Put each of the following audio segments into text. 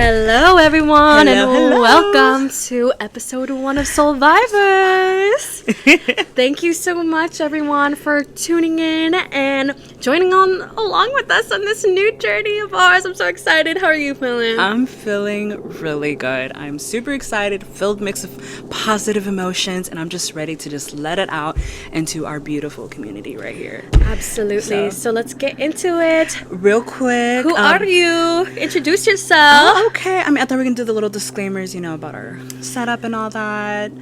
Hello, everyone, Hello. Welcome to episode 1 of SOULvivors. Thank you so much, everyone, for tuning in and joining along with us on this new journey of ours. I'm so excited. How are you feeling? I'm feeling really good. I'm super excited, filled mix of positive emotions, and I'm just ready to just let it out into our beautiful community right here. Absolutely. So let's get into it. Real quick. Who are you? Introduce yourself. Oh, okay. I thought we were going to do the little disclaimers, about our setup and all that.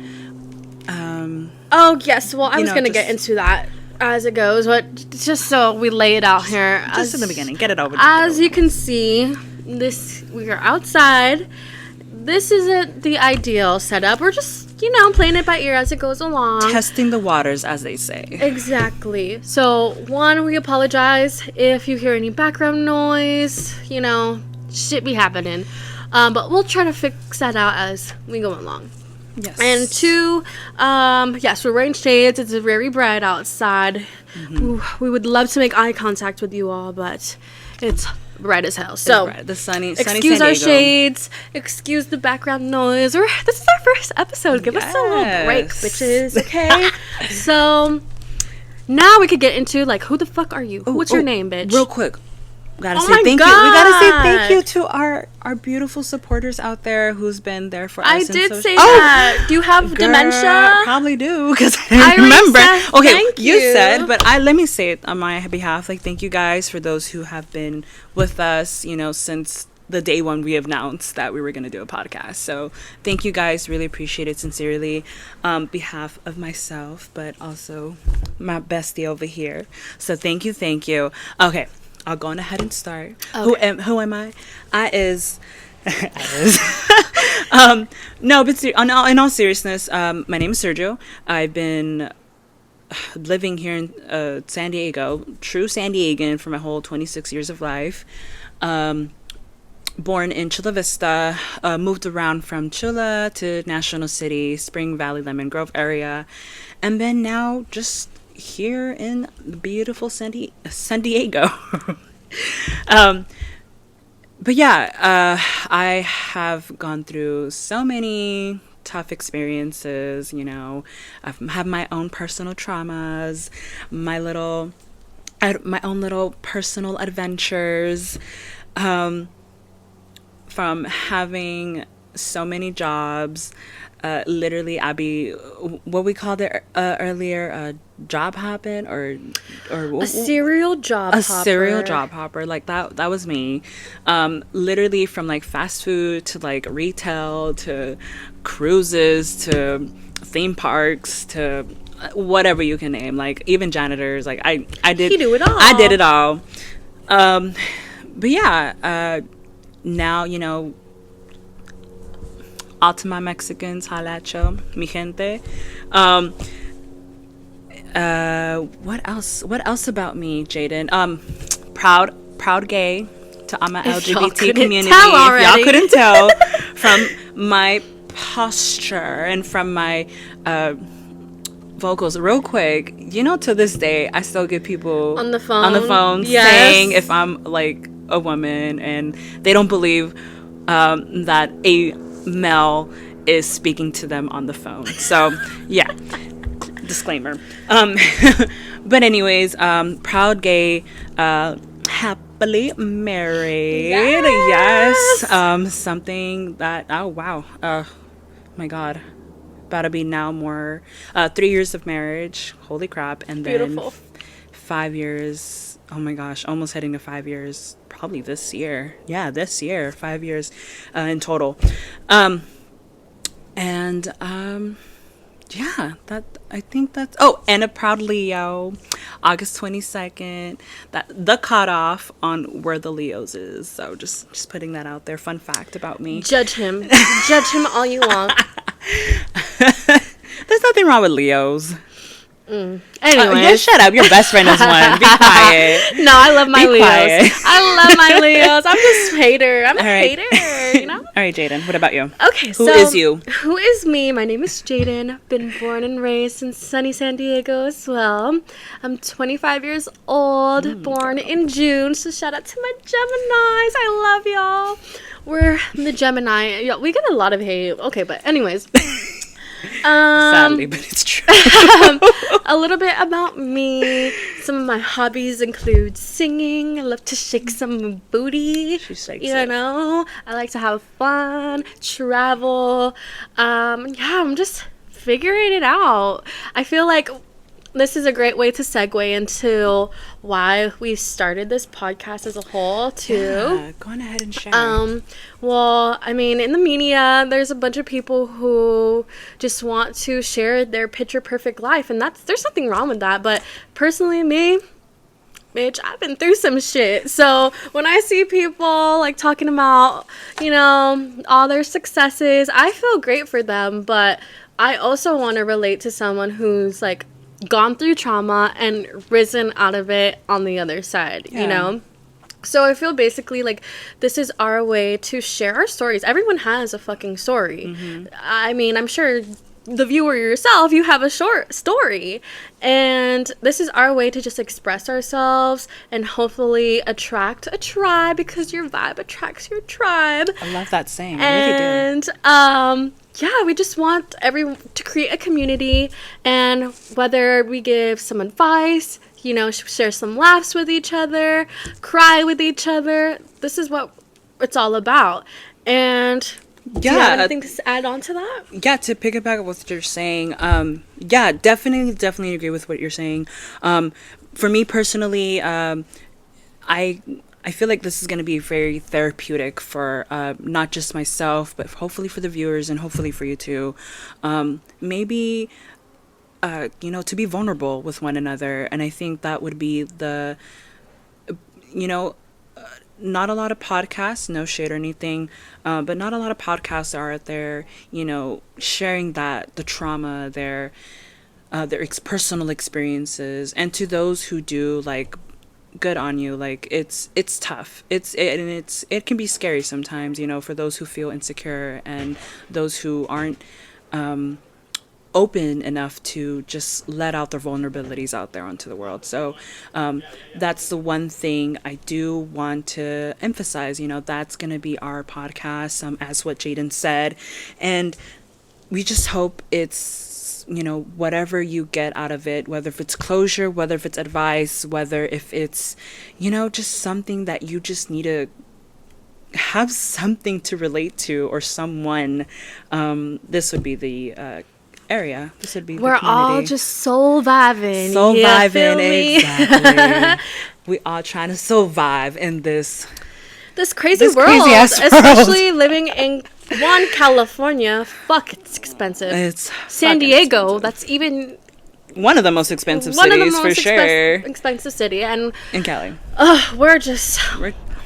Oh, yes. Well, I was going to get into that as it goes, but just so we lay it out here. Just in the beginning. Get it over. As you can see, we are outside. This isn't the ideal setup. We're just, playing it by ear as it goes along. Testing the waters, as they say. Exactly. So, one, we apologize if you hear any background noise. Shit be happening. But we'll try to fix that out as we go along. Yes. And two, yes, we're wearing shades. It's very bright outside. Mm-hmm. We would love to make eye contact with you all, but it's bright as hell. So the sunny excuse San our Diego. Shades. Excuse the background noise. This is our first episode. Give us a little break, bitches. Okay. So now we could get into who the fuck are you? What's your name, bitch? Real quick. We gotta say thank you to our beautiful supporters out there who's been there for us. I did say that. Do you have dementia? Probably do, because I remember. Thank you said, but let me say it on my behalf. Thank you guys for those who have been with us, since the day when we announced that we were going to do a podcast. So thank you guys. Really appreciate it sincerely. Behalf of myself, but also my bestie over here. So thank you. Okay. I'll go on ahead and start. Okay. Who am I? No, but in all seriousness, my name is Sergio. I've been living here in San Diego, true San Diegan, for my whole 26 years of life. Born in Chula Vista, moved around from Chula to National City, Spring Valley, Lemon Grove area, and then now just here in the beautiful San Diego. But yeah, I have gone through so many tough experiences. I've had my own personal traumas, my own little personal adventures, from having so many jobs. Literally, Abby, what we called it earlier, job hopping or a serial job hopper. That was me. Literally from fast food to retail to cruises to theme parks to whatever you can name. Even janitors. I did. You do it all. I did it all. But yeah. Now all to my Mexicans, hola cho, mi gente. What else about me, Jaden? Proud gay to all my LGBT community. If y'all couldn't tell from my posture and from my vocals, real quick, to this day, I still get people on the phone yes, saying if I'm a woman, and they don't believe that a male is speaking to them on the phone. So yeah, disclaimer. But anyways, proud gay, happily married. Yes. Something that, oh wow, my god, about to be now more 3 years of marriage. Holy crap. And then beautiful. 5 years, oh my gosh, almost heading to 5 years, probably this year. Yeah, this year, 5 years in total. Yeah, I think that's, and a proud Leo, August 22nd, the cutoff on where the Leos is. So just putting that out there. Fun fact about me. Judge him all you want. There's nothing wrong with Leos. Anyway, yeah, shut up. Your best friend is one. Be quiet. No, I love my Be Leos. quiet. I love my Leos. I'm just a hater. I'm a right. hater, you know? All right, Jaden, what about you? Okay, Who is you? Who is me? My name is Jaden. Been born and raised in sunny San Diego as well. I'm 25 years old, born in June. So shout out to my Geminis. I love y'all. We're the Gemini. Yeah, we get a lot of hate. Okay, but anyways. Sadly, but it's true. A little bit about me. Some of my hobbies include singing. I love to shake some booty. She shakes you it. know, I like to have fun, travel. Yeah, I'm just figuring it out. I feel like this is a great way to segue into why we started this podcast as a whole, too. Yeah, go on ahead and share. Well, I mean, in the media, there's a bunch of people who just want to share their picture perfect life, and there's nothing wrong with that. But personally, me, bitch, I've been through some shit. So when I see people like talking about, all their successes, I feel great for them. But I also want to relate to someone who's like gone through trauma and risen out of it on the other side, So I feel basically like this is our way to share our stories. Everyone has a fucking story. Mm-hmm. I mean, I'm sure the viewer yourself, you have a short story. And this is our way to just express ourselves and hopefully attract a tribe, because your vibe attracts your tribe. I love that saying. I really do. And, yeah, we just want everyone to create a community, and whether we give some advice, share some laughs with each other, cry with each other, this is what it's all about. And do you have anything to add on to that? Yeah, to piggyback on what you're saying, yeah, definitely agree with what you're saying. For me personally, I feel like this is going to be very therapeutic for not just myself, but hopefully for the viewers and hopefully for you too. Maybe, to be vulnerable with one another. And I think that would be not a lot of podcasts, no shade or anything, but not a lot of podcasts are out there, sharing the trauma, their personal experiences. And to those who do, like, good on you. Like, it's tough. It can be scary sometimes, for those who feel insecure and those who aren't open enough to just let out their vulnerabilities out there onto the world. So that's the one thing I do want to emphasize. That's going to be our podcast, as what Jaden said, and we just hope it's whatever you get out of it, whether if it's closure, whether if it's advice, whether if it's, just something that you just need to have something to relate to, or someone, this would be the area. This would be We're the community. all just soul-viving. Soul-viving, exactly. We all trying to survive in this crazy world, crazy-ass world. Especially living in California. Fuck, it's expensive. It's San Diego, expensive. That's even one of the most expensive cities for sure. Expensive city, and in Cali.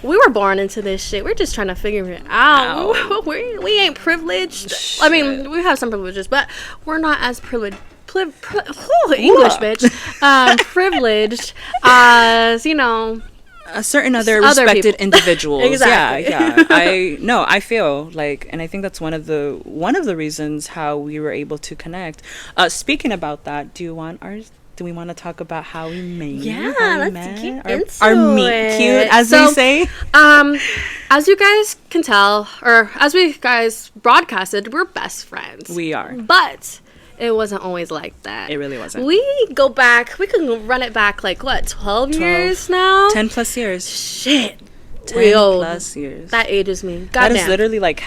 We were born into this shit. We're just trying to figure it out. We ain't privileged. Shit. I mean, we have some privileges, but we're not as privileged. English, bitch. Privileged as a certain other respected individuals. Exactly. Yeah. I feel like, and I think that's one of the reasons how we were able to connect. Speaking about that, do we want to talk about how we met? Yeah, let's get into our meet cute, as they say. As you guys can tell, or as we guys broadcasted, we're best friends. We are. But it wasn't always like that. It really wasn't. We can run it back like, what, 12 years now? 10 plus years. Shit. 10 plus years. That ages me. Goddamn. That is literally like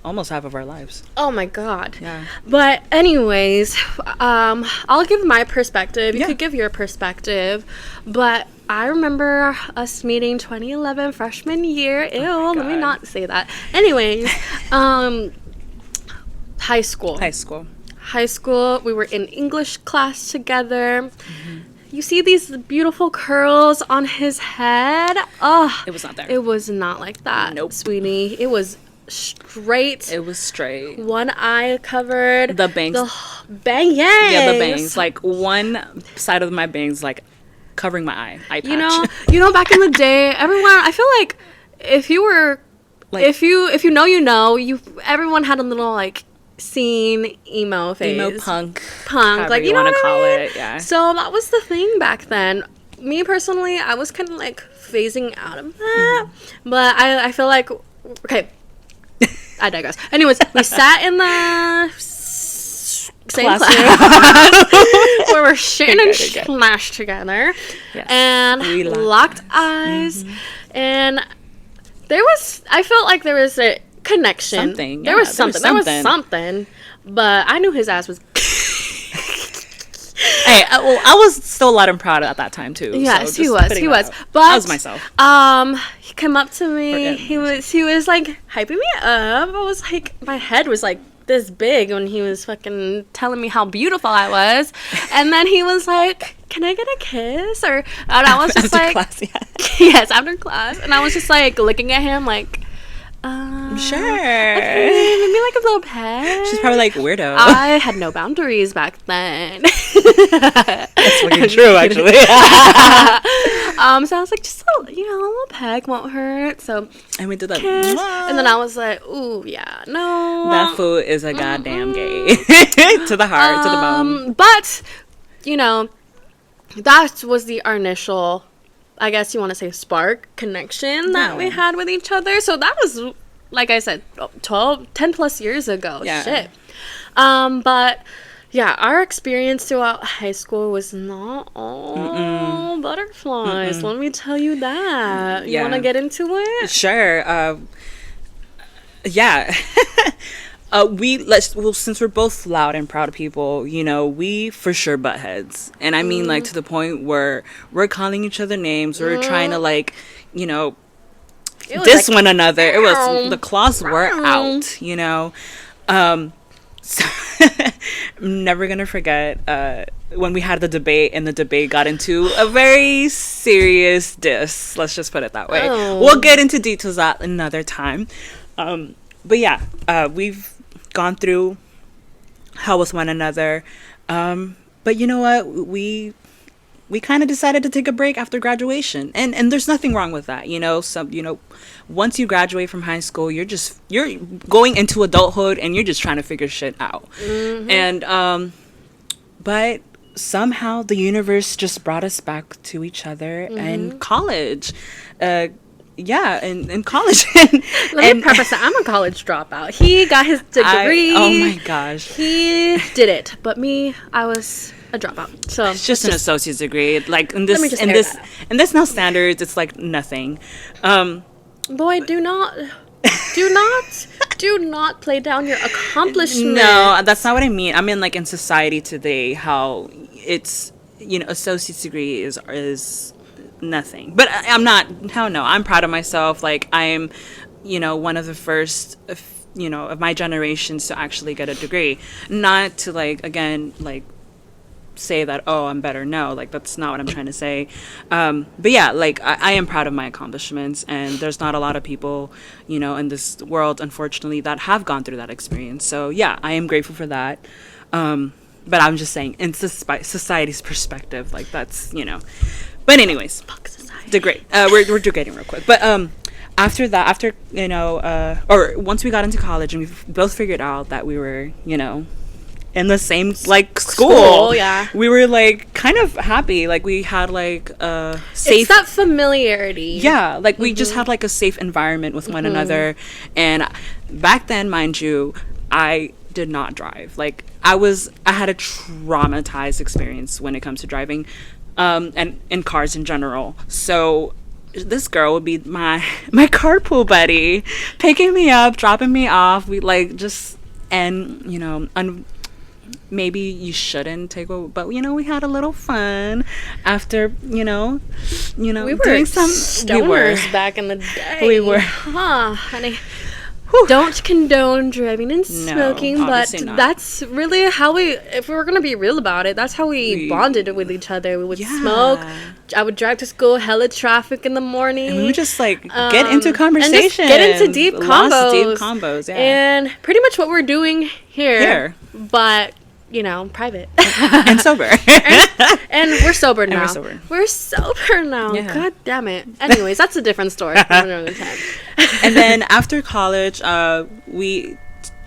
almost half of our lives. Oh my god. Yeah. But anyways, I'll give my perspective. You could give your perspective. But I remember us meeting 2011 freshman year. Ew, let me not say that. Anyways, high school. We were in English class together. Mm-hmm. You see these beautiful curls on his head? Oh, it was not there. It was not like that, nope, sweetie. It was straight. It was straight. One eye covered. The bangs. Bangs. Yeah, the bangs. Like, one side of my bangs, like, covering my eye patch. You know, back in the day, everyone, I feel like if you were, like, if you know, everyone had a little, like, scene emo phase. Emo punk. Like, you know what I call mean? it, yeah. So that was the thing back then. Me personally, I was kind of, like, phasing out of that. But I feel like, okay, I digress. Anyways, we sat in the same class where we're sharing and class together, and we locked eyes, and I felt like there was a connection. There was something, but I knew his ass was. Hey, well, I was still loud and proud at that time too. Yes, so he was. But I was myself. He came up to me. He was like hyping me up. I was like, my head was like this big when he was fucking telling me how beautiful I was, and then he was like, "Can I get a kiss?" And I was just like, class, yeah. Yes, after class, and I was just like looking at him like. Sure. Okay, maybe like a little pet. She's probably like, weirdo. I had no boundaries back then. That's fucking true, actually. So I was like, just a little peck won't hurt. So and we did that. Kiss. And then I was like, ooh, yeah, no. That fool is a goddamn gay. To the heart, to the bone. But, that was the initial, I guess you want to say, spark connection that we had with each other. So that was, like I said, 10 plus years ago. Yeah. Shit. But yeah, our experience throughout high school was not all butterflies. Let me tell you that. You want to get into it? Sure. Yeah. Since we're both loud and proud people, we for sure butt heads. And I mean, like, to the point where we're calling each other names. We're trying to, like, diss one another. It was, the claws were out, So I'm never going to forget when we had the debate, and the debate got into a very serious diss. Let's just put it that way. We'll get into details at another time. But yeah, we've gone through hell with one another. But you know what? We kind of decided to take a break after graduation. And there's nothing wrong with that. Once you graduate from high school, you're going into adulthood, and you're just trying to figure shit out. And, but somehow the universe just brought us back to each other in college. Yeah, in college. Let me preface that I'm a college dropout. He got his degree. Oh my gosh. He did it. But me, I was a dropout. So it's just an associate's degree. Like in this now standards, it's like nothing. Boy, do not play down your accomplishment. No, that's not what I mean. I mean, like, in society today, how it's, associate's degree is nothing. But I'm not, hell no, I'm proud of myself. Like, I am, one of the first, of my generations to actually get a degree. Not to, like, again, like, say that, oh, I'm better. No, like, that's not what I'm trying to say. But yeah, like, I am proud of my accomplishments, and there's not a lot of people, in this world, unfortunately, that have gone through that experience. So yeah, I am grateful for that. But I'm just saying, in society's perspective, like, that's, But anyways, fuck society. Degrade. We're debating real quick. But after that, or once we got into college and we both figured out that we were, in the same, like, school, yeah, we were, like, kind of happy. Like, we had, like, a safe... It's that familiarity. Yeah, like, we just had, like, a safe environment with one another. And back then, mind you, I did not drive. Like, I had a traumatized experience when it comes to driving, and in cars in general. So this girl would be my carpool buddy, picking me up, dropping me off. We, like, just, and, maybe you shouldn't take over, but we had a little fun after we were doing some stoners back in the day. We were, honey. don't condone driving and smoking, but obviously not. that's really how we, if we were going to be real about it, that's how we bonded with each other. We would smoke. I would drive to school, hella traffic in the morning. And we would just like get into conversation. And just get into deep combos. Deep combos, yeah. And pretty much what we're doing here. But, you know, private. And sober. and we're sober now. We're sober now. Yeah. God damn it. Anyways, that's a different story. And then after college, we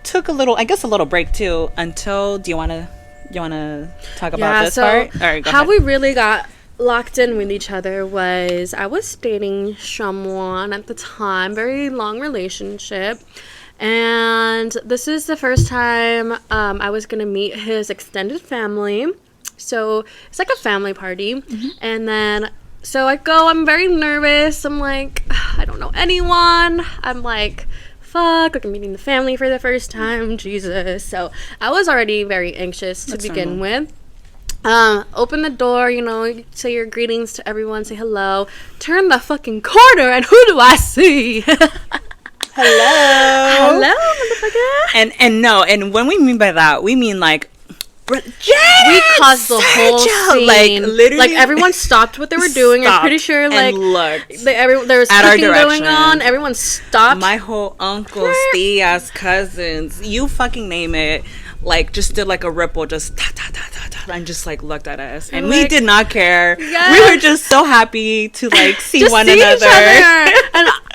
took a little break too until, do you want to talk about this part? All right, go how ahead. we really got locked in with each other was I was dating someone at the time, very long relationship. And this is the first time I was going to meet his extended family. So it's like a family party. Mm-hmm. And then, so I go, I'm very nervous. I'm like, I don't know anyone. I'm like, fuck, like I'm meeting the family for the first time. Jesus. So I was already very anxious to begin with. Open the door, you know, say your greetings to everyone, say hello. Turn the fucking corner, and who do I see? Hello, motherfucker. And no, and when we mean by that, we mean like, we caused the whole scene. Like literally, like everyone stopped what they were doing. I'm pretty sure, like there was cooking going on. Everyone stopped. My whole uncles, tias, cousins, you fucking name it. Like just did like a ripple, just ta ta ta ta ta, and just like looked at us, and we did not care. Yes. We were just so happy to like see one another.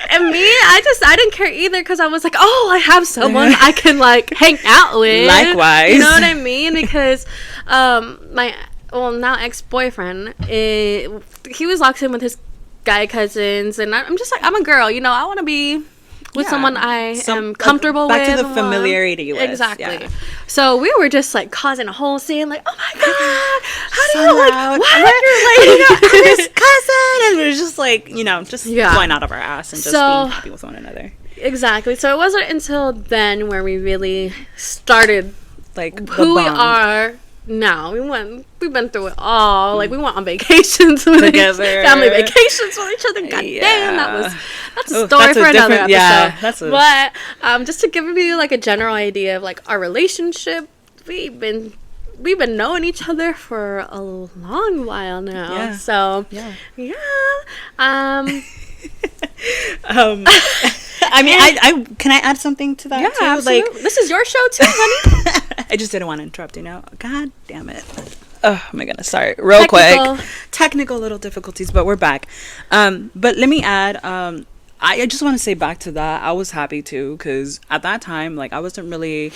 And me, I didn't care either because I was like, oh, I have someone I can like hang out with. Likewise, you know what I mean? Because my now ex-boyfriend, he was locked in with his guy cousins, and I'm just like, I'm a girl, you know, I want to be with someone I am comfortable with. Back to the familiarity list. Exactly. Yeah. So we were just like causing a whole scene, like, oh my god, how do so you loud. Like what? His cousin, and we were just like, you know, just going out of our ass and just being happy with one another. Exactly. So it wasn't until then where we really started like who we are now. We've been through it all. Like we went on vacations with together, family vacations with each other. God damn, that's a story for another episode. Yeah, but just to give you like a general idea of like our relationship, we've been knowing each other for a long while now. Yeah. So yeah. I mean, I can I add something to that? Yeah, too? absolutely. Like, this is your show too, honey. I just didn't want to interrupt you now. God damn it. Oh my goodness. Sorry. Real quick. Technical little difficulties, but we're back. But let me add, I just want to say back to that. I was happy too, because at that time, like I wasn't really,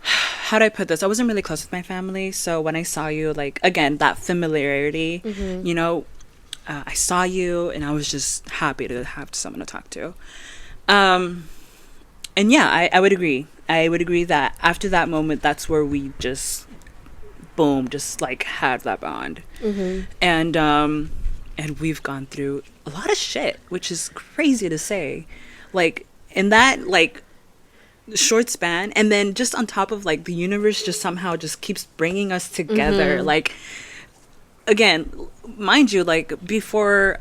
how do I put this? I wasn't really close with my family. So when I saw you, like, again, that familiarity, you know, I saw you and I was just happy to have someone to talk to. And yeah, I would agree. I would agree that after that moment, that's where we just, boom, just like had that bond. And we've gone through a lot of shit, which is crazy to say. Like in that like short span, and then just on top of like the universe just somehow just keeps bringing us together. Like, again, mind you, like before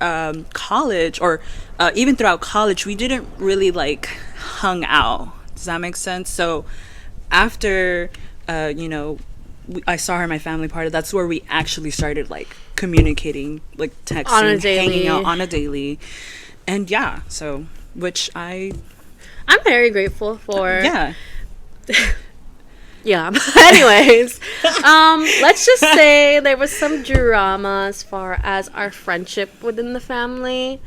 college or even throughout college, we didn't really like hung out. Does that make sense? So after you know, I saw her in my family party, that's where we actually started like communicating, like texting, hanging out on a daily. And yeah, so which I'm very grateful for. Yeah. Yeah. Anyways, let's just say there was some drama as far as our friendship within the family.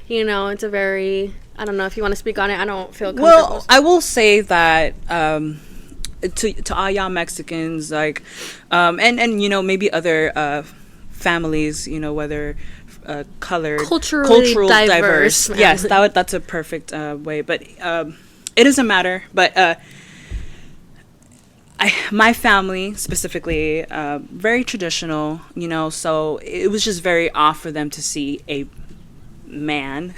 You know, it's a very, I don't know if you want to speak on it. I don't feel comfortable. Well, I will say that to all y'all Mexicans, like, and you know, maybe other families, you know, whether colored, culturally diverse. Yes, that's a perfect way. But it doesn't matter. But my family specifically, very traditional, you know, so it was just very off for them to see a man.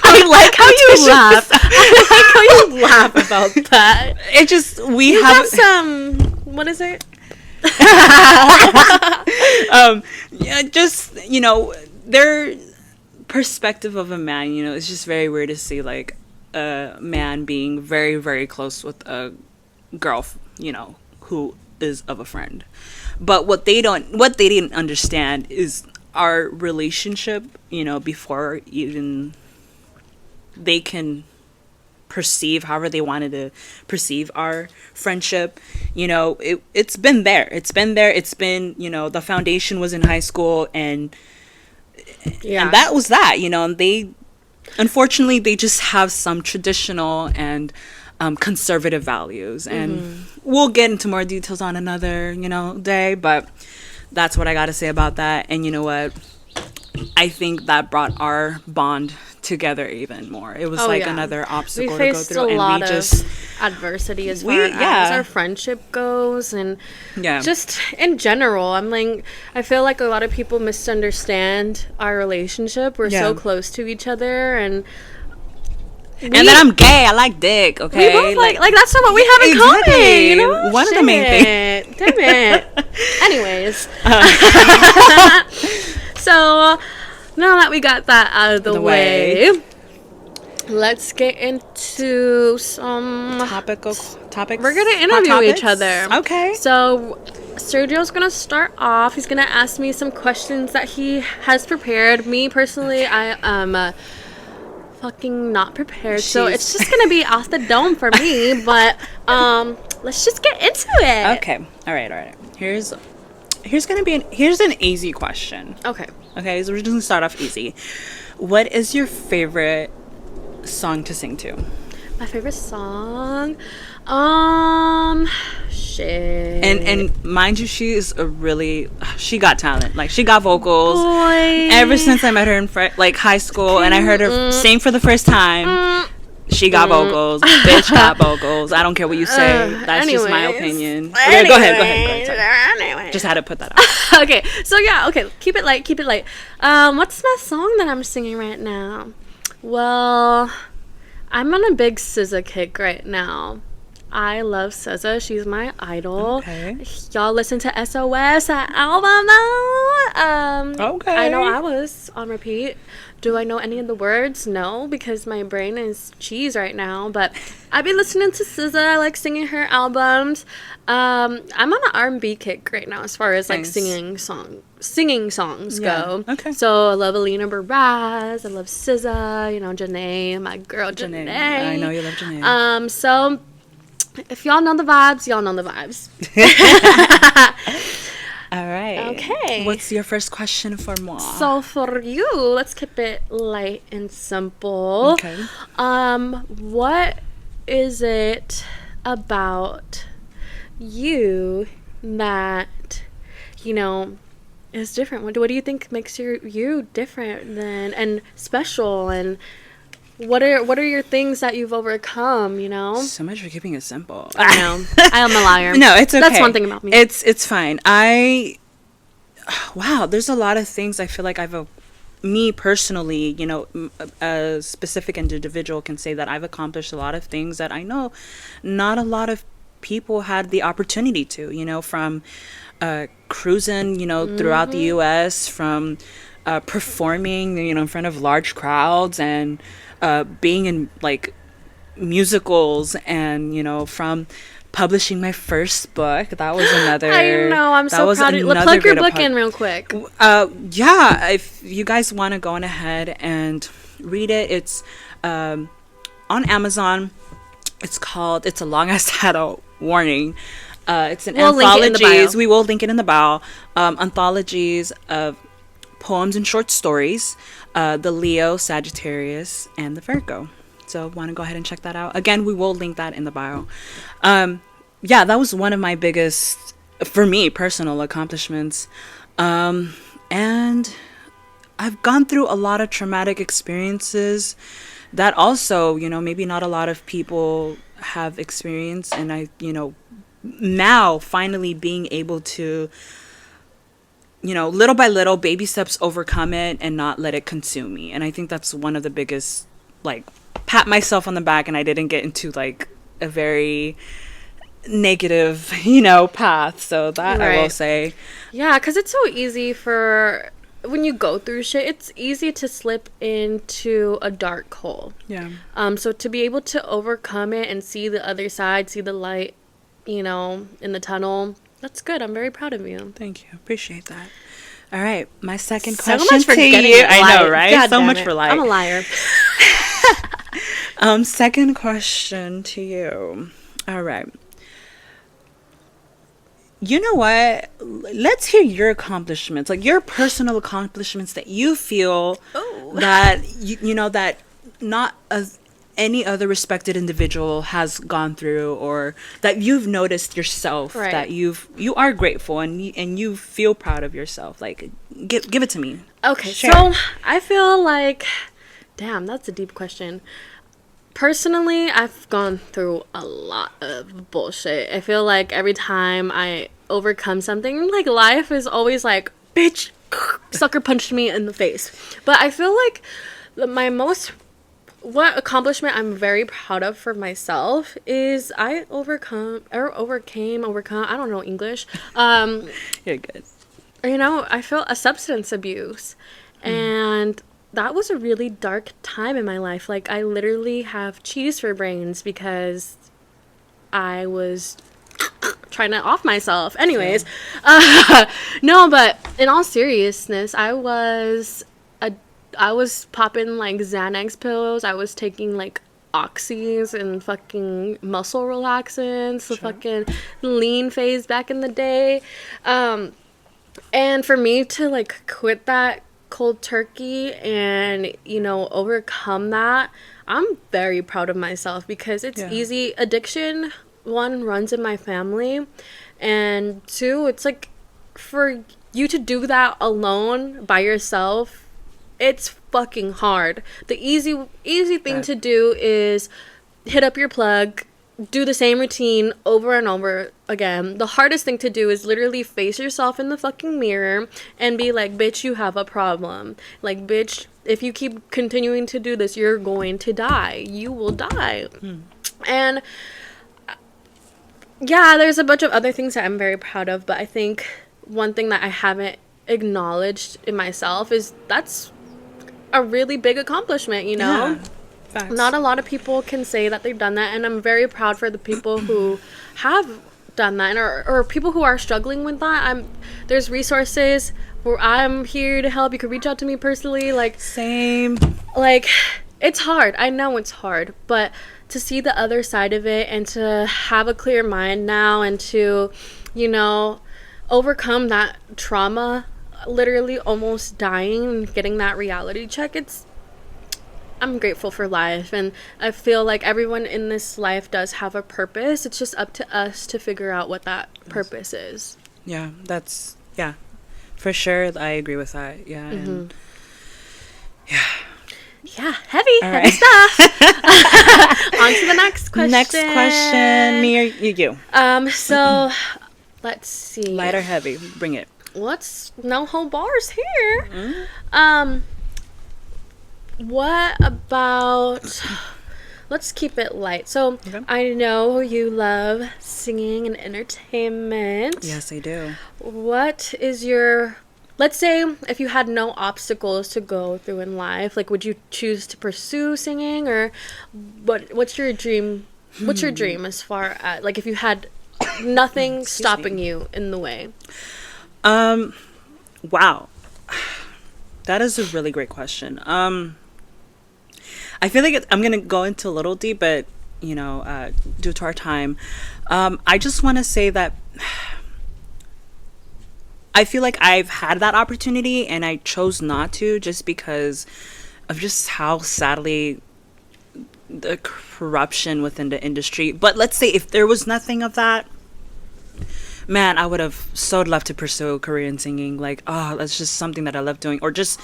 I like how you laugh. I like how you laugh about that. It just, we have some, what is it? Yeah, just, you know, their perspective of a man, you know, it's just very weird to see like a man being very, very close with a girl, who is of a friend. But what they didn't understand is our relationship, before even they can perceive however they wanted to perceive our friendship. It's been there. It's been the foundation was in high school, and that was that. And they, unfortunately, they just have some traditional and conservative values, and we'll get into more details on another day, but that's what I got to say about that. And you know what, I think that brought our bond together even more. It was another obstacle to go through, and we just adversity as far as our friendship goes, and just in general. I feel like a lot of people misunderstand our relationship. We're so close to each other, and then I'm gay. I like dick. Okay, we both like that's not what we have in common. One of the main things. Damn it. Anyways, so now that we got that out of the way, let's get into some topics. We're gonna interview each other. Okay. So Sergio's gonna start off. He's gonna ask me some questions that he has prepared. Me personally, I am fucking not prepared, so it's just gonna be off the dome for me. But let's just get into it. Okay. All right. Here's an easy question. Okay, so we're just gonna start off easy. What is your favorite song to sing to? My favorite song? Shit. And mind you, she got talent. Like, she got vocals. Boy. Ever since I met her in high school, and I heard her sing for the first time. She got vocals. Bitch got vocals. I don't care what you say. That's just my opinion. Okay, go ahead. Sorry. Just had to put that out. Okay. So keep it light. What's my song that I'm singing right now? Well, I'm on a big SZA kick right now. I love SZA. She's my idol. Okay. Y'all listen to SOS, that album though. Okay. I know I was on repeat. Do I know any of the words? No, because my brain is cheese right now. But I've been listening to SZA. I like singing her albums. I'm on an R&B kick right now as far as singing songs go. Okay. So I love Alina Baraz. I love SZA. Janae, my girl Janae. I know you love Janae. So if y'all know the vibes, y'all know the vibes. All right. Okay. What's your first question for moi? So for you, let's keep it light and simple. Okay. What is it about you that, is different? What do you think makes you different and special, and what are your things that you've overcome, So much for keeping it simple. I know. I am a liar. No, it's okay. That's one thing about me. It's fine. There's a lot of things I feel like me personally, a specific individual can say that I've accomplished a lot of things that I know not a lot of people had the opportunity to, from cruising, throughout the U.S., from performing, in front of large crowds, and being in musicals, and from publishing my first book. That was another. I know. I'm so proud of you. Plug your book in real quick. If you guys want to go on ahead and read it, it's on Amazon. It's called It's a Long Ass Title, warning. It's an anthologies. We will link it in the bio. Anthologies of poems and short stories, the Leo, Sagittarius, and the Virgo. So want to go ahead and check that out. Again, we will link that in the bio. That was one of my biggest, for me, personal accomplishments. And I've gone through a lot of traumatic experiences that also, maybe not a lot of people have experienced. And I, now finally being able to, little by little, baby steps, overcome it and not let it consume me. And I think that's one of the biggest, pat myself on the back, and I didn't get into a very negative, path. So that I will say. Yeah, because it's so easy for when you go through shit, it's easy to slip into a dark hole. Yeah. So to be able to overcome it and see the other side, see the light, you know, in the tunnel, that's good. I'm very proud of you. Thank you. Appreciate that. All right, my second So question much for to getting you. it I know, light. right? God So damn much it. for light. I'm a liar. Second question to you. All right. You know what? Let's hear your accomplishments, like your personal accomplishments that you feel Oh. that you know that not as any other respected individual has gone through, or that you've noticed yourself, Right. that you are grateful and you feel proud of yourself. Like, give it to me. Okay, Share. so I feel like, damn, that's a deep question. Personally, I've gone through a lot of bullshit. I feel like every time I overcome something, like life is always like, bitch, sucker punched me in the face. But I feel like what accomplishment I'm very proud of for myself is I overcame, I don't know English. You're good. You know, I felt a substance abuse, and that was a really dark time in my life. Like, I literally have cheese for brains because I was trying to off myself. Anyways, no, but in all seriousness, I was popping like Xanax pills. I was taking like oxys and fucking muscle relaxants, the fucking lean phase back in the day. And for me to like quit that cold turkey and, you know, overcome that, I'm very proud of myself because it's easy. Addiction, one, runs in my family, and two, it's like for you to do that alone by yourself, it's fucking hard. The easy thing to do is hit up your plug, do the same routine over and over again. The hardest thing to do is literally face yourself in the fucking mirror and be like, bitch, you have a problem. Like, bitch, if you keep continuing to do this, you're going to die. You will die. And yeah, there's a bunch of other things that I'm very proud of, but I think one thing that I haven't acknowledged in myself is that's a really big accomplishment, you know? Yeah. Facts. Not a lot of people can say that they've done that, and I'm very proud for the people who have done that, and or people who are struggling with that. There's resources where I'm here to help. You can reach out to me personally. Like, Same. like, it's hard. I know it's hard, but to see the other side of it and to have a clear mind now and to, you know, overcome that trauma, literally almost dying and getting that reality check, I'm grateful for life, and I feel like everyone in this life does have a purpose. It's just up to us to figure out what that purpose is. Yeah, for sure. I agree with that. Yeah. And Yeah, heavy right. stuff. On to the next question. Next question, me or you? So let's see. Light or heavy? Bring it. No whole bars here. What about, let's keep it light. So, I know you love singing and entertainment. Yes, I do. What is let's say if you had no obstacles to go through in life, like, would you choose to pursue singing, or what's your dream? What's your dream as far as, like, if you had nothing stopping you in the way? Wow. That is a really great question. I feel like I'm going to go into a little deep, but, you know, due to our time, I just want to say that I feel like I've had that opportunity and I chose not to, just because of just how sadly the corruption within the industry. But let's say if there was nothing of that, man, I would have so loved to pursue Korean singing. Like, oh, that's just something that I love doing. Or just,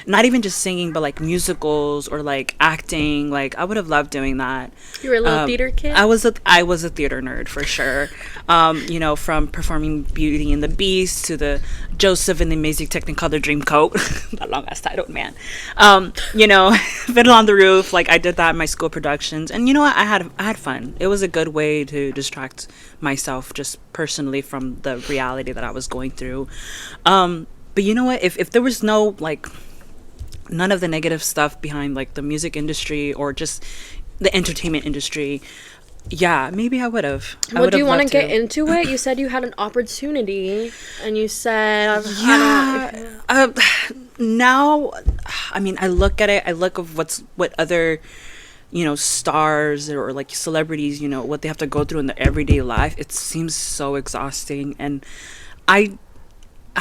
not even just singing, but like musicals or like acting. Like, I would have loved doing that. You were a little theater kid? I was a theater nerd for sure. You know, from performing Beauty and the Beast to the Joseph and the Amazing Technicolor Dreamcoat. That long ass title, man. You know, Fiddle on the Roof. Like, I did that in my school productions, and you know what? I had fun. It was a good way to distract myself, just personally, from the reality that I was going through. But But you know what? If there was no like none of the negative stuff behind like the music industry or just the entertainment industry, yeah, maybe I would have. Well, do you want to get into it? You said you had an opportunity, and you said, now, I mean, I look at it. I look of what other, stars or like celebrities, what they have to go through in their everyday life. It seems so exhausting, and I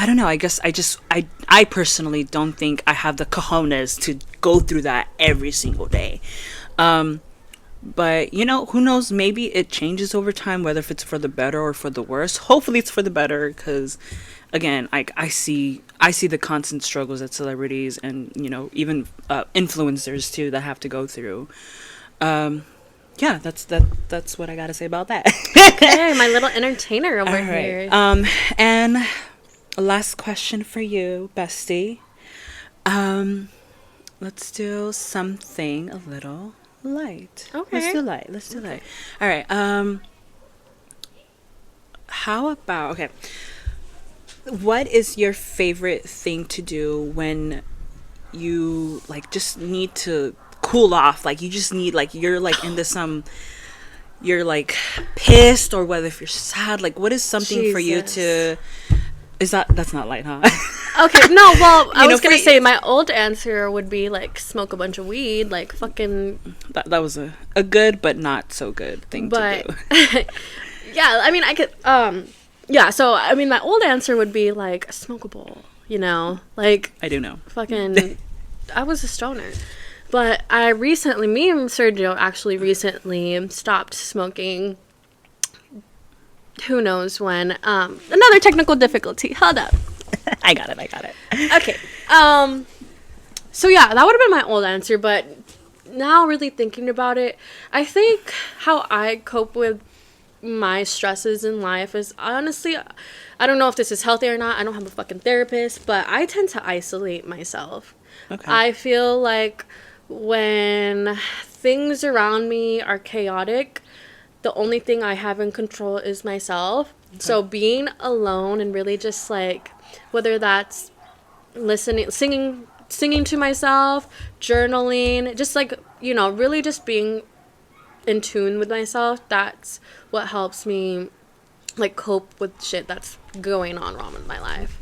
don't know. I guess I personally don't think I have the cojones to go through that every single day. But who knows? Maybe it changes over time, whether if it's for the better or for the worse. Hopefully, it's for the better, because again, I see the constant struggles that celebrities and even influencers too that have to go through. Yeah, that's what I gotta say about that. Okay, my little entertainer over here. And last question for you, bestie. Let's do something a little light. Okay. Let's do light. All right. How about, okay, what is your favorite thing to do when you like just need to cool off? Like you just need, like, you're like into some, you're like pissed, or whether if you're sad, like what is something for you to, that's not light, huh? Okay, no, well, I was gonna say my old answer would be like smoke a bunch of weed, like fucking. That was a good but not so good thing to do. Yeah, I mean, I could, yeah. So I mean, my old answer would be like smoke a bowl, like. I do know. Fucking, I was a stoner, but me and Sergio actually recently stopped smoking. Who knows when? Another technical difficulty. Hold up. I got it. Okay. So yeah, that would have been my old answer, but now really thinking about it, I think how I cope with my stresses in life is, honestly, I don't know if this is healthy or not. I don't have a fucking therapist, but I tend to isolate myself. Okay. I feel like when things around me are chaotic, the only thing I have in control is myself. Okay. So being alone and really just like, whether that's listening, singing to myself, journaling, just like, really just being in tune with myself, that's what helps me like cope with shit that's going on wrong in my life.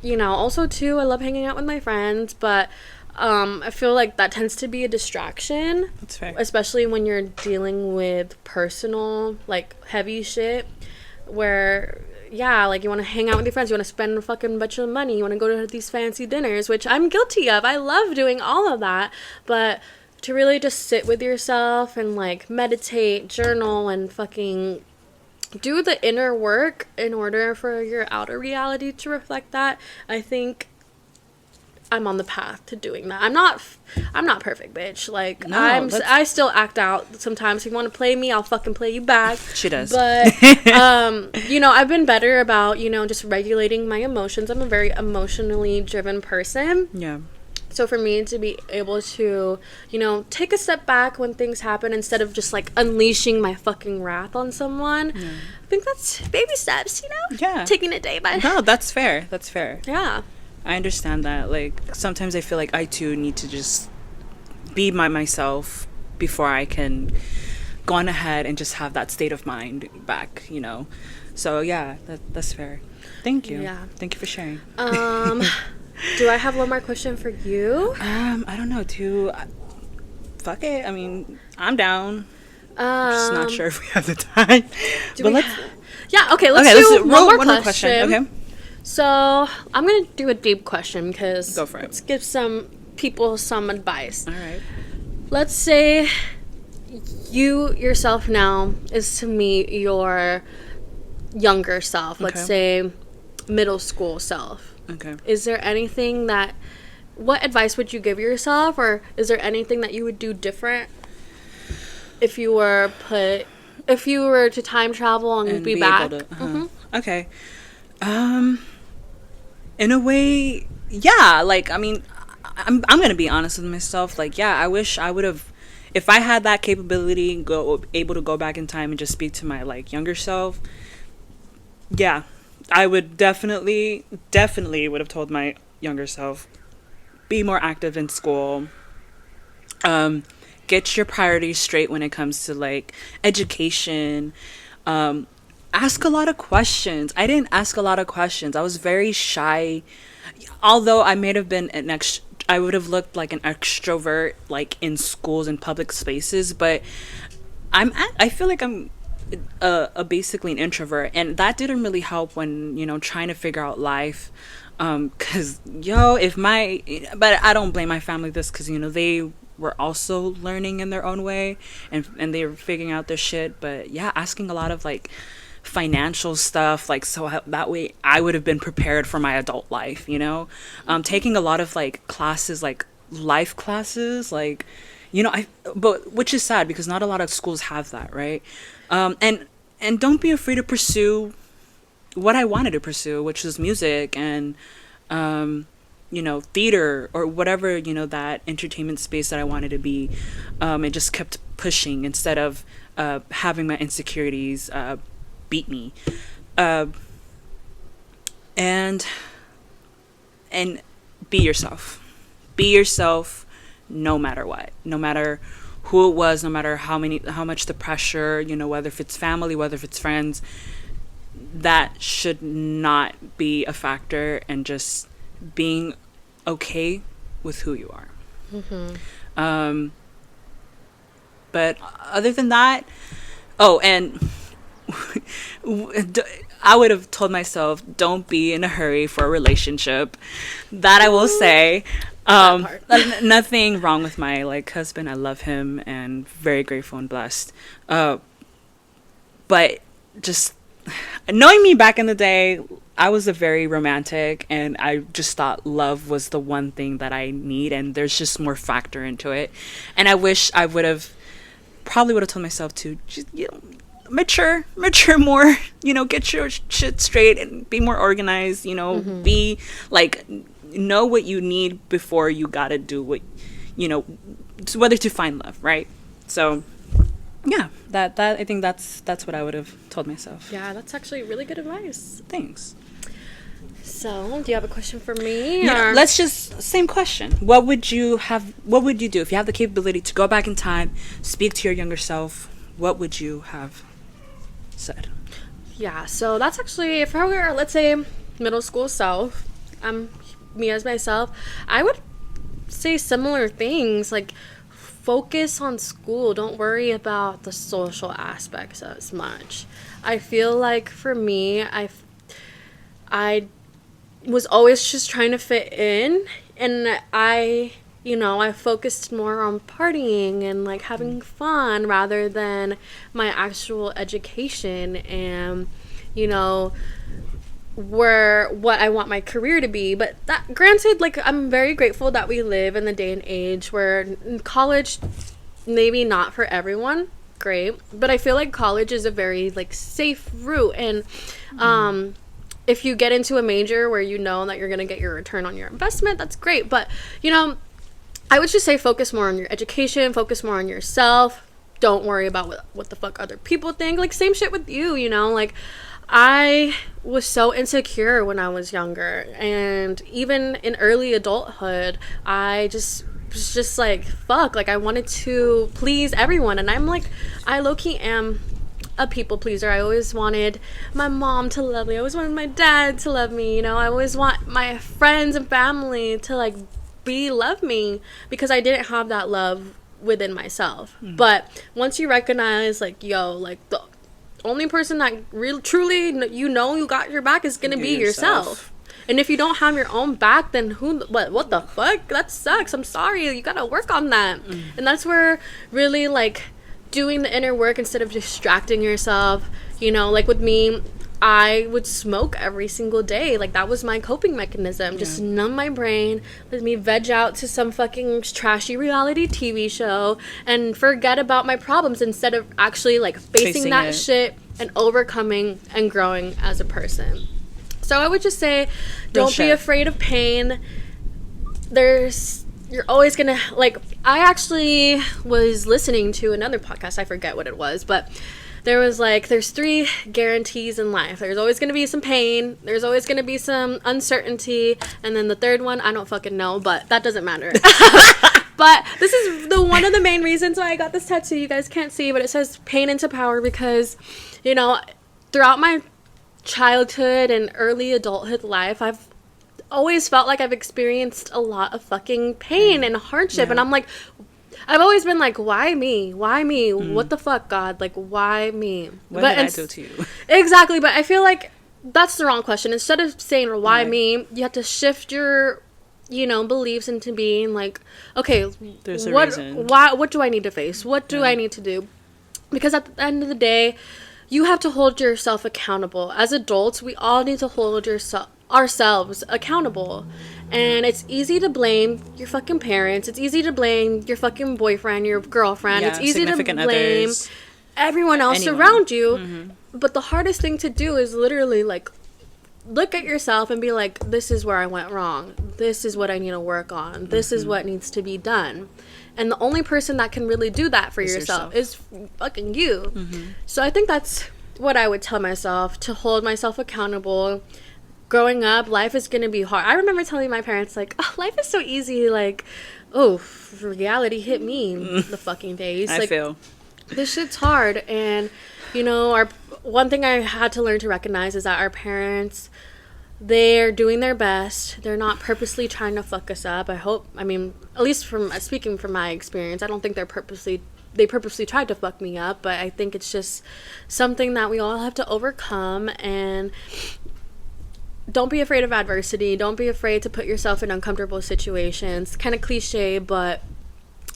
Also too, I love hanging out with my friends, but I feel like that tends to be a distraction. That's fair. Especially when you're dealing with personal, like, heavy shit, where, yeah, like, you want to hang out with your friends, you want to spend a fucking bunch of money, you want to go to these fancy dinners, which I'm guilty of. I love doing all of that, but to really just sit with yourself and, like, meditate, journal, and fucking do the inner work in order for your outer reality to reflect that, I think I'm on the path to doing that. I'm not perfect, bitch. Like, no, I still act out sometimes. If you want to play me, I'll fucking play you back. She does. But I've been better about, just regulating my emotions. I'm a very emotionally driven person. Yeah. So for me to be able to, take a step back when things happen instead of just like unleashing my fucking wrath on someone, I think that's baby steps, Yeah. Taking it day by day. No, that's fair. That's fair. Yeah. I understand that. Like, sometimes I feel like I too need to just be myself before I can go on ahead and just have that state of mind back, So yeah, that's fair. Thank you. Yeah. Thank you for sharing. Do I have one more question for you? I don't know. Fuck it. I mean, I'm down. I'm just not sure if we have the time. Let's do one more question. Okay. So I'm gonna do a deep question because go for it. Let's give some people some advice. All right. Let's say you yourself now is to meet your younger self. Okay. Let's say middle school self. Okay. Is there anything what advice would you give yourself, or is there anything that you would do different if you were to time travel and be back? Okay. In a way, yeah, like, I mean, I'm gonna be honest with myself. Like, yeah, I wish I would have, if I had that capability, able to go back in time and just speak to my, like, younger self. Yeah, I would definitely would have told my younger self, be more active in school. Get your priorities straight when it comes to like education. Ask a lot of questions. I didn't ask a lot of questions. I was very shy. Although I may have been I would have looked like an extrovert, like in schools and public spaces, but I feel like I'm basically an introvert, and that didn't really help when, you know, trying to figure out life. Cause but I don't blame my family this, cause you know they were also learning in their own way, and they were figuring out their shit. But yeah, asking a lot of like financial stuff, like, so that way I would have been prepared for my adult life, you know. Taking a lot of like classes, like life classes, like, you know, but which is sad because not a lot of schools have that, right? And don't be afraid to pursue what I wanted to pursue, which was music and you know, theater or whatever, you know, that entertainment space that I wanted to be. And just kept pushing instead of having my insecurities beat me. And be yourself. Be yourself no matter what. No matter who it was, no matter how much the pressure, you know, whether if it's family, whether if it's friends, that should not be a factor, and just being okay with who you are. Mm-hmm. But other than that, and I would have told myself, don't be in a hurry for a relationship. That I will say. Nothing wrong with my like husband. I love him and very grateful and blessed. But just knowing me back in the day, I was a very romantic, and I just thought love was the one thing that I need, and there's just more factor into it. And I wish I probably would have told myself to just, you know, mature more, you know, get your shit straight and be more organized, you know. Mm-hmm. Be like, know what you need before you gotta do what, you know, whether to find love, right? So yeah, that I think that's what I would have told myself. Yeah, that's actually really good advice. Thanks. So, do you have a question for me? Yeah, let's just, same question. What would you do if you have the capability to go back in time, speak to your younger self? What would you have said? Yeah, so that's actually, if I were, let's say, middle school self, me as myself, I would say similar things, like focus on school. Don't worry about the social aspects as much. I feel like for me, I was always just trying to fit in, and I focused more on partying and like having fun rather than my actual education and, you know, what I want my career to be. But that granted, like, I'm very grateful that we live in the day and age where college, maybe not for everyone, great, but I feel like college is a very like safe route, and if you get into a major where you know that you're going to get your return on your investment, that's great. But, you know, I would just say focus more on your education, focus more on yourself. Don't worry about what the fuck other people think. Like, same shit with you, you know? Like, I was so insecure when I was younger. And even in early adulthood, I just was just like, fuck. Like, I wanted to please everyone. And I'm like, I low-key am a people pleaser. I always wanted my mom to love me. I always wanted my dad to love me. You know, I always want my friends and family to like love me, because I didn't have that love within myself. But once you recognize, like, yo, like, the only person that truly you know you got your back is gonna be yourself. And if you don't have your own back, then what the fuck? That sucks. I'm sorry. You gotta work on that. And that's where really like doing the inner work instead of distracting yourself. You know, like with me, I would smoke every single day. Like, that was my coping mechanism. Just numb my brain, let me veg out to some fucking trashy reality TV show and forget about my problems instead of actually like facing that shit and overcoming and growing as a person. So I would just say, don't be afraid of pain. You're always gonna, like, I actually was listening to another podcast, I forget what it was, but there was like, there's 3 guarantees in life. There's always going to be some pain. There's always going to be some uncertainty. And then the third one, I don't fucking know, but that doesn't matter. But this is one of the main reasons why I got this tattoo. You guys can't see, but it says pain into power because, you know, throughout my childhood and early adulthood life, I've always felt like I've experienced a lot of fucking pain and hardship. And I'm like, I've always been like, why me? Why me? What the fuck, God? Like, why me? What did I do to you? Exactly, but I feel like that's the wrong question. Instead of saying, why me, you have to shift your, you know, beliefs into being like, okay, there's a what, reason. what do I need to face? What do I need to do? Because at the end of the day, you have to hold yourself accountable. As adults, we all need to hold ourselves accountable. And it's easy to blame your fucking parents. It's easy to blame your fucking boyfriend, your girlfriend. Yeah, it's easy to blame others, everyone else around you. But the hardest thing to do is literally like look at yourself and be like, this is where I went wrong. This is what I need to work on. This is what needs to be done. And the only person that can really do that for yourself is fucking you. So I think that's what I would tell myself, to hold myself accountable. Growing up, life is going to be hard. I remember telling my parents, like, oh, life is so easy. Like, oh, reality hit me the fucking face. I like, feel. This shit's hard. And, you know, one thing I had to learn to recognize is that our parents, they're doing their best. They're not purposely trying to fuck us up. I mean, at least from speaking from my experience, I don't think they purposely tried to fuck me up, but I think it's just something that we all have to overcome. And don't be afraid of adversity. Don't be afraid to put yourself in uncomfortable situations. Kind of cliche, but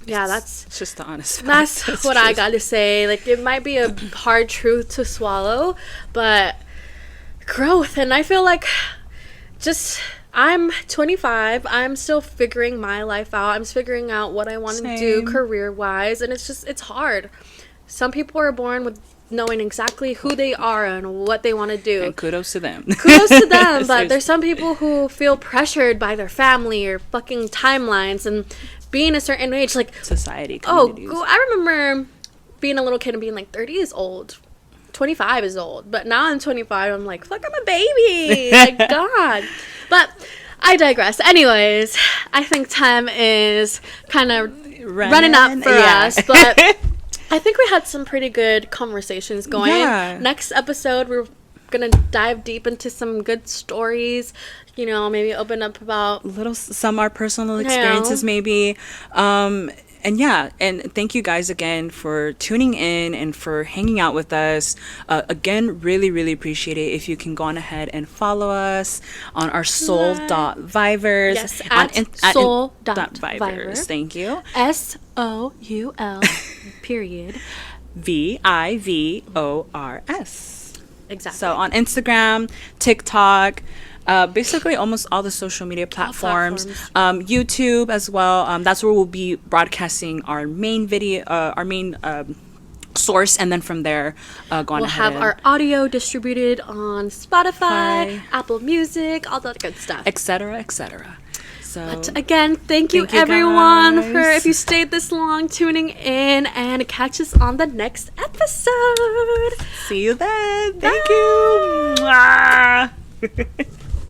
yeah, it's just the honest fact. That's what I got to say. Like, it might be a hard truth to swallow, but growth. And I feel like I'm 25. I'm still figuring my life out. I'm figuring out what I want to do career-wise, and it's hard. Some people are born with knowing exactly who they are and what they want to do. And kudos to them. Kudos to them, but there's some people who feel pressured by their family or fucking timelines and being a certain age, like society, communities. Oh, I remember being a little kid and being like, 30 is old. 25 is old. But now I'm 25, I'm like, fuck, I'm a baby. Like, God. But I digress. Anyways, I think time is kind of running up for us, but I think we had some pretty good conversations going. Yeah. Next episode, we're going to dive deep into some good stories, you know, maybe open up about some our personal experiences, maybe. And yeah, and thank you guys again for tuning in and for hanging out with us. Again, really, really appreciate it if you can go on ahead and follow us on our soul.vivors. Yes, at soul.vivors. Thank you. SOUL period VIVORS. Exactly. So on Instagram, TikTok, basically almost all the social media platforms. YouTube as well. That's where we'll be broadcasting our main video, our main source, and then from there, we'll have our audio distributed on Spotify, Apple Music, all that good stuff, etc., etc. So, but again, thank you everyone for, if you stayed this long, tuning in, and catch us on the next episode. See you then. Thank you. Mwah.